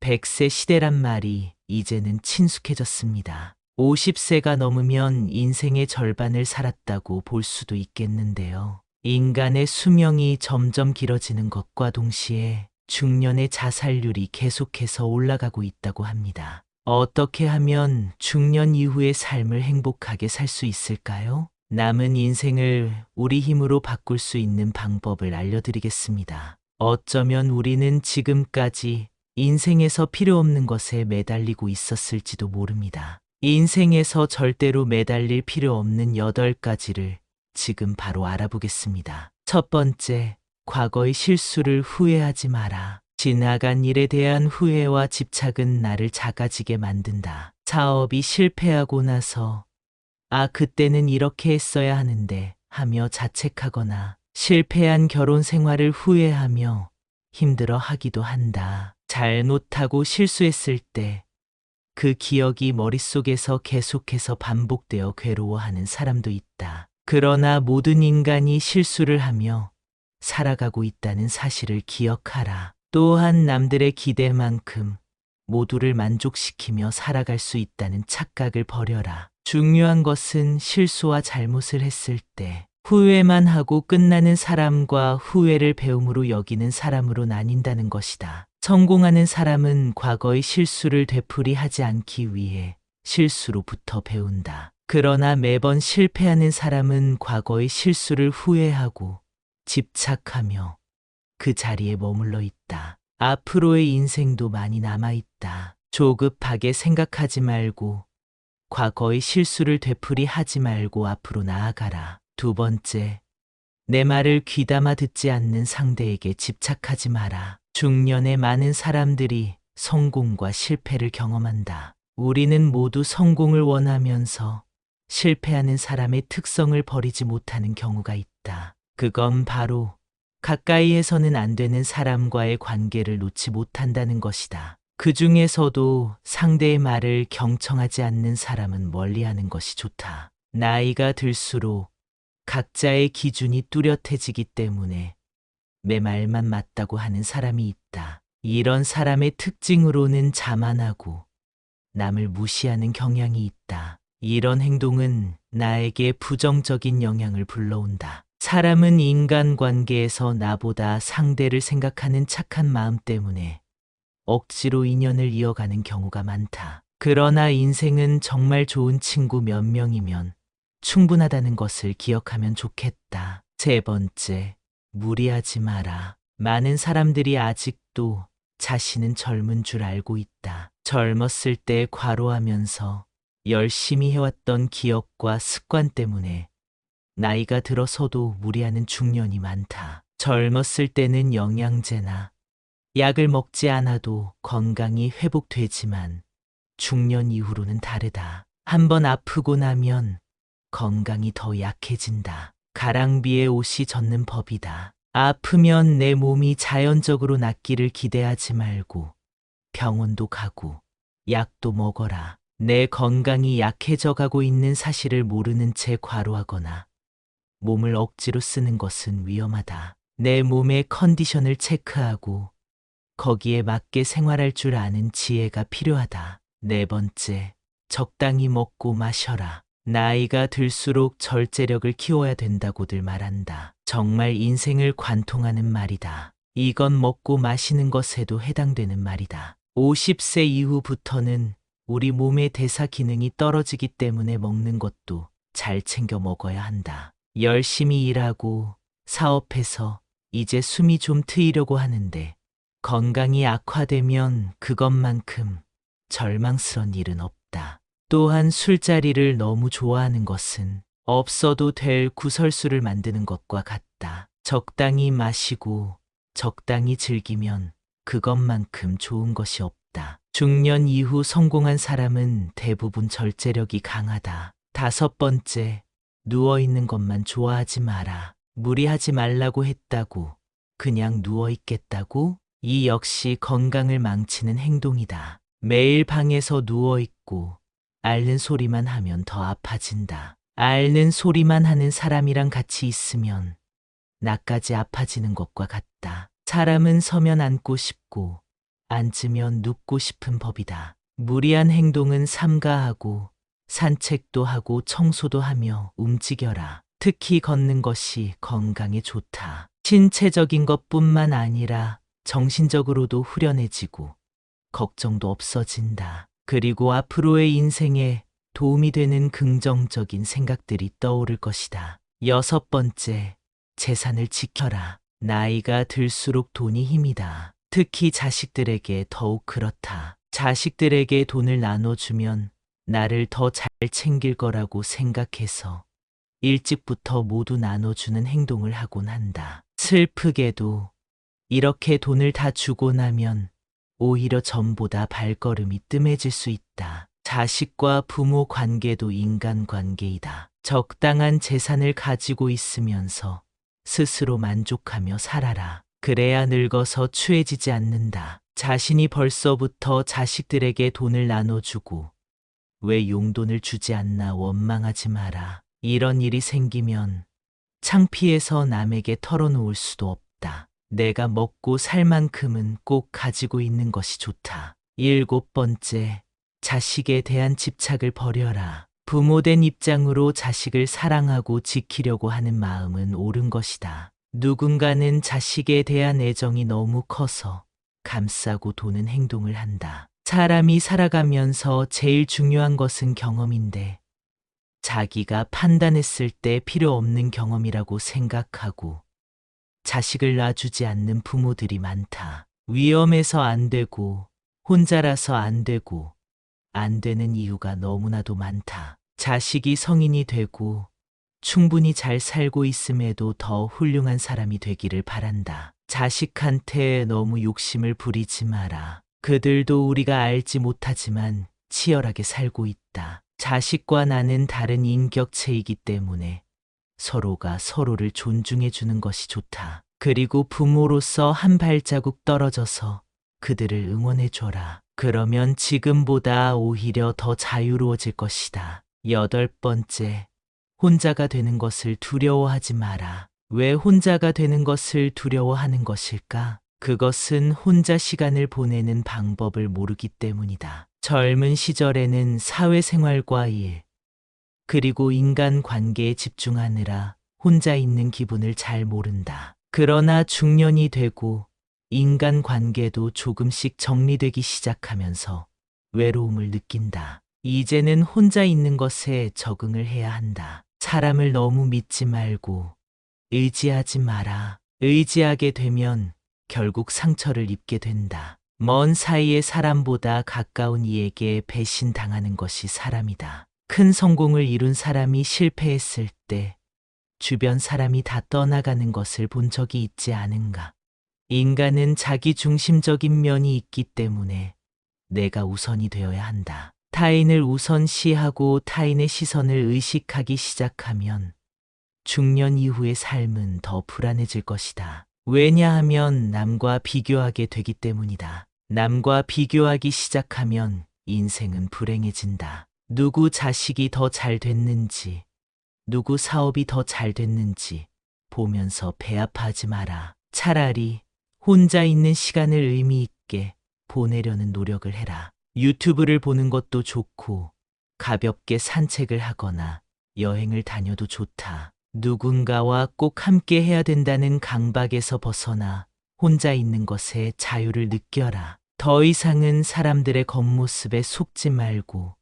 100세 시대란 말이 이제는 친숙해졌습니다. 50세가 넘으면 인생의 절반을 살았다고 볼 수도 있겠는데요. 인간의 수명이 점점 길어지는 것과 동시에 중년의 자살률이 계속해서 올라가고 있다고 합니다. 어떻게 하면 중년 이후의 삶을 행복하게 살 수 있을까요? 남은 인생을 우리 힘으로 바꿀 수 있는 방법을 알려드리겠습니다. 어쩌면 우리는 지금까지 인생에서 필요 없는 것에 매달리고 있었을지도 모릅니다. 인생에서 절대로 매달릴 필요 없는 8가지를 지금 바로 알아보겠습니다. 첫 번째, 과거의 실수를 후회하지 마라. 지나간 일에 대한 후회와 집착은 나를 작아지게 만든다. 사업이 실패하고 나서 그때는 이렇게 했어야 하는데 하며 자책하거나 실패한 결혼 생활을 후회하며 힘들어 하기도 한다. 잘못하고 실수했을 때 그 기억이 머릿속에서 계속해서 반복되어 괴로워하는 사람도 있다. 그러나 모든 인간이 실수를 하며 살아가고 있다는 사실을 기억하라. 또한 남들의 기대만큼 모두를 만족시키며 살아갈 수 있다는 착각을 버려라. 중요한 것은 실수와 잘못을 했을 때 후회만 하고 끝나는 사람과 후회를 배움으로 여기는 사람으로 나뉜다는 것이다. 성공하는 사람은 과거의 실수를 되풀이하지 않기 위해 실수로부터 배운다. 그러나 매번 실패하는 사람은 과거의 실수를 후회하고 집착하며 그 자리에 머물러 있다. 앞으로의 인생도 많이 남아있다. 조급하게 생각하지 말고 과거의 실수를 되풀이하지 말고 앞으로 나아가라. 두 번째, 내 말을 귀담아 듣지 않는 상대에게 집착하지 마라. 중년의 많은 사람들이 성공과 실패를 경험한다. 우리는 모두 성공을 원하면서 실패하는 사람의 특성을 버리지 못하는 경우가 있다. 그건 바로 가까이에서는 안 되는 사람과의 관계를 놓지 못한다는 것이다. 그 중에서도 상대의 말을 경청하지 않는 사람은 멀리하는 것이 좋다. 나이가 들수록 각자의 기준이 뚜렷해지기 때문에 내 말만 맞다고 하는 사람이 있다. 이런 사람의 특징으로는 자만하고 남을 무시하는 경향이 있다. 이런 행동은 나에게 부정적인 영향을 불러온다. 사람은 인간관계에서 나보다 상대를 생각하는 착한 마음 때문에 억지로 인연을 이어가는 경우가 많다. 그러나 인생은 정말 좋은 친구 몇 명이면 충분하다는 것을 기억하면 좋겠다. 세 번째, 무리하지 마라. 많은 사람들이 아직도 자신은 젊은 줄 알고 있다. 젊었을 때 과로하면서 열심히 해왔던 기억과 습관 때문에 나이가 들어서도 무리하는 중년이 많다. 젊었을 때는 영양제나 약을 먹지 않아도 건강이 회복되지만 중년 이후로는 다르다. 한번 아프고 나면 건강이 더 약해진다. 가랑비에 옷이 젖는 법이다. 아프면 내 몸이 자연적으로 낫기를 기대하지 말고 병원도 가고 약도 먹어라. 내 건강이 약해져 가고 있는 사실을 모르는 채 과로하거나 몸을 억지로 쓰는 것은 위험하다. 내 몸의 컨디션을 체크하고 거기에 맞게 생활할 줄 아는 지혜가 필요하다. 네 번째, 적당히 먹고 마셔라. 나이가 들수록 절제력을 키워야 된다고들 말한다. 정말 인생을 관통하는 말이다. 이건 먹고 마시는 것에도 해당되는 말이다. 50세 이후부터는 우리 몸의 대사 기능이 떨어지기 때문에 먹는 것도 잘 챙겨 먹어야 한다. 열심히 일하고 사업해서 이제 숨이 좀 트이려고 하는데 건강이 악화되면 그것만큼 절망스러운 일은 없다. 또한 술자리를 너무 좋아하는 것은 없어도 될 구설수를 만드는 것과 같다. 적당히 마시고 적당히 즐기면 그것만큼 좋은 것이 없다. 중년 이후 성공한 사람은 대부분 절제력이 강하다. 다섯 번째, 누워있는 것만 좋아하지 마라. 무리하지 말라고 했다고 그냥 누워있겠다고? 이 역시 건강을 망치는 행동이다. 매일 방에서 누워있고 앓는 소리만 하면 더 아파진다. 앓는 소리만 하는 사람이랑 같이 있으면 나까지 아파지는 것과 같다. 사람은 서면 앉고 싶고 앉으면 눕고 싶은 법이다. 무리한 행동은 삼가하고 산책도 하고 청소도 하며 움직여라. 특히 걷는 것이 건강에 좋다. 신체적인 것뿐만 아니라 정신적으로도 후련해지고 걱정도 없어진다. 그리고 앞으로의 인생에 도움이 되는 긍정적인 생각들이 떠오를 것이다. 6번째, 재산을 지켜라. 나이가 들수록 돈이 힘이다. 특히 자식들에게 더욱 그렇다. 자식들에게 돈을 나눠주면 나를 더 잘 챙길 거라고 생각해서 일찍부터 모두 나눠주는 행동을 하곤 한다. 슬프게도 이렇게 돈을 다 주고 나면 오히려 전보다 발걸음이 뜸해질 수 있다. 자식과 부모 관계도 인간관계이다. 적당한 재산을 가지고 있으면서 스스로 만족하며 살아라. 그래야 늙어서 추해지지 않는다. 자신이 벌써부터 자식들에게 돈을 나눠주고 왜 용돈을 주지 않나 원망하지 마라. 이런 일이 생기면 창피해서 남에게 털어놓을 수도 없다. 내가 먹고 살 만큼은 꼭 가지고 있는 것이 좋다. 7번째, 자식에 대한 집착을 버려라. 부모된 입장으로 자식을 사랑하고 지키려고 하는 마음은 옳은 것이다. 누군가는 자식에 대한 애정이 너무 커서 감싸고 도는 행동을 한다. 사람이 살아가면서 제일 중요한 것은 경험인데 자기가 판단했을 때 필요 없는 경험이라고 생각하고 자식을 놔주지 않는 부모들이 많다. 위험해서 안 되고 혼자라서 안 되고 안 되는 이유가 너무나도 많다. 자식이 성인이 되고 충분히 잘 살고 있음에도 더 훌륭한 사람이 되기를 바란다. 자식한테 너무 욕심을 부리지 마라. 그들도 우리가 알지 못하지만 치열하게 살고 있다. 자식과 나는 다른 인격체이기 때문에 서로가 서로를 존중해 주는 것이 좋다. 그리고 부모로서 한 발자국 떨어져서 그들을 응원해 줘라. 그러면 지금보다 오히려 더 자유로워질 것이다. 8번째, 혼자가 되는 것을 두려워하지 마라. 왜 혼자가 되는 것을 두려워하는 것일까? 그것은 혼자 시간을 보내는 방법을 모르기 때문이다. 젊은 시절에는 사회생활과 일, 그리고 인간 관계에 집중하느라 혼자 있는 기분을 잘 모른다. 그러나 중년이 되고 인간 관계도 조금씩 정리되기 시작하면서 외로움을 느낀다. 이제는 혼자 있는 것에 적응을 해야 한다. 사람을 너무 믿지 말고 의지하지 마라. 의지하게 되면 결국 상처를 입게 된다. 먼 사이의 사람보다 가까운 이에게 배신당하는 것이 사람이다. 큰 성공을 이룬 사람이 실패했을 때 주변 사람이 다 떠나가는 것을 본 적이 있지 않은가? 인간은 자기 중심적인 면이 있기 때문에 내가 우선이 되어야 한다. 타인을 우선시하고 타인의 시선을 의식하기 시작하면 중년 이후의 삶은 더 불안해질 것이다. 왜냐하면 남과 비교하게 되기 때문이다. 남과 비교하기 시작하면 인생은 불행해진다. 누구 자식이 더 잘 됐는지, 누구 사업이 더 잘 됐는지 보면서 배 아파하지 마라. 차라리 혼자 있는 시간을 의미 있게 보내려는 노력을 해라. 유튜브를 보는 것도 좋고 가볍게 산책을 하거나 여행을 다녀도 좋다. 누군가와 꼭 함께 해야 된다는 강박에서 벗어나 혼자 있는 것에 자유를 느껴라. 더 이상은 사람들의 겉모습에 속지 말고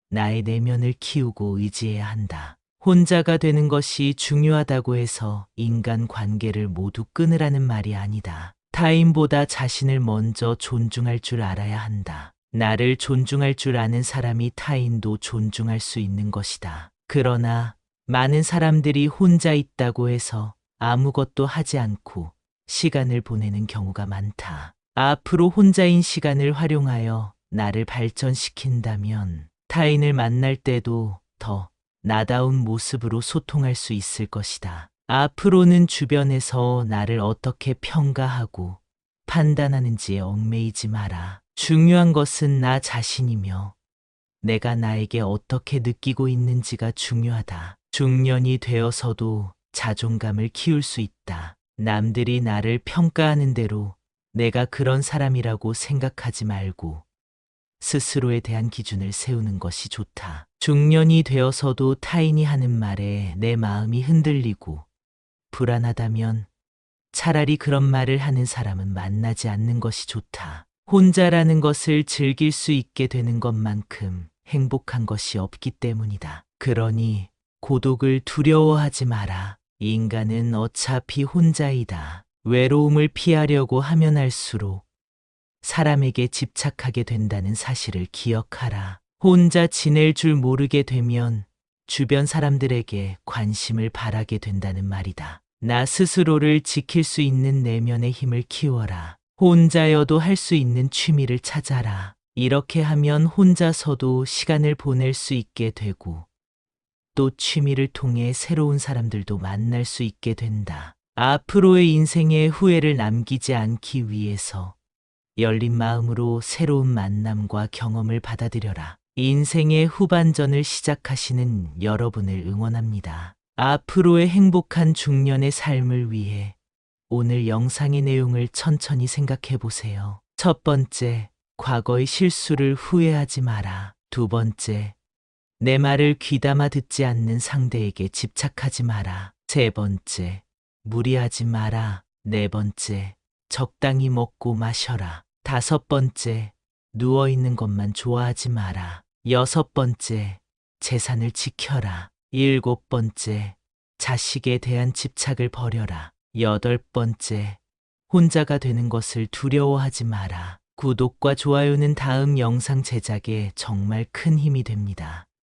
나의 내면을 키우고 의지해야 한다. 혼자가 되는 것이 중요하다고 해서 인간 관계를 모두 끊으라는 말이 아니다. 타인보다 자신을 먼저 존중할 줄 알아야 한다. 나를 존중할 줄 아는 사람이 타인도 존중할 수 있는 것이다. 그러나 많은 사람들이 혼자 있다고 해서 아무것도 하지 않고 시간을 보내는 경우가 많다. 앞으로 혼자인 시간을 활용하여 나를 발전시킨다면 타인을 만날 때도 더 나다운 모습으로 소통할 수 있을 것이다. 앞으로는 주변에서 나를 어떻게 평가하고 판단하는지에 얽매이지 마라. 중요한 것은 나 자신이며 내가 나에게 어떻게 느끼고 있는지가 중요하다. 중년이 되어서도 자존감을 키울 수 있다. 남들이 나를 평가하는 대로 내가 그런 사람이라고 생각하지 말고 스스로에 대한 기준을 세우는 것이 좋다. 중년이 되어서도 타인이 하는 말에 내 마음이 흔들리고 불안하다면 차라리 그런 말을 하는 사람은 만나지 않는 것이 좋다. 혼자라는 것을 즐길 수 있게 되는 것만큼 행복한 것이 없기 때문이다. 그러니 고독을 두려워하지 마라. 인간은 어차피 혼자이다. 외로움을 피하려고 하면 할수록 사람에게 집착하게 된다는 사실을 기억하라. 혼자 지낼 줄 모르게 되면 주변 사람들에게 관심을 바라게 된다는 말이다. 나 스스로를 지킬 수 있는 내면의 힘을 키워라. 혼자여도 할 수 있는 취미를 찾아라. 이렇게 하면 혼자서도 시간을 보낼 수 있게 되고 또 취미를 통해 새로운 사람들도 만날 수 있게 된다. 앞으로의 인생에 후회를 남기지 않기 위해서 열린 마음으로 새로운 만남과 경험을 받아들여라. 인생의 후반전을 시작하시는 여러분을 응원합니다. 앞으로의 행복한 중년의 삶을 위해 오늘 영상의 내용을 천천히 생각해 보세요. 첫 번째, 과거의 실수를 후회하지 마라. 두 번째, 내 말을 귀담아 듣지 않는 상대에게 집착하지 마라. 세 번째, 무리하지 마라. 네 번째, 적당히 먹고 마셔라. 다섯 번째, 누워있는 것만 좋아하지 마라. 여섯 번째, 재산을 지켜라. 일곱 번째, 자식에 대한 집착을 버려라. 여덟 번째, 혼자가 되는 것을 두려워하지 마라. 구독과 좋아요는 다음 영상 제작에 정말 큰 힘이 됩니다.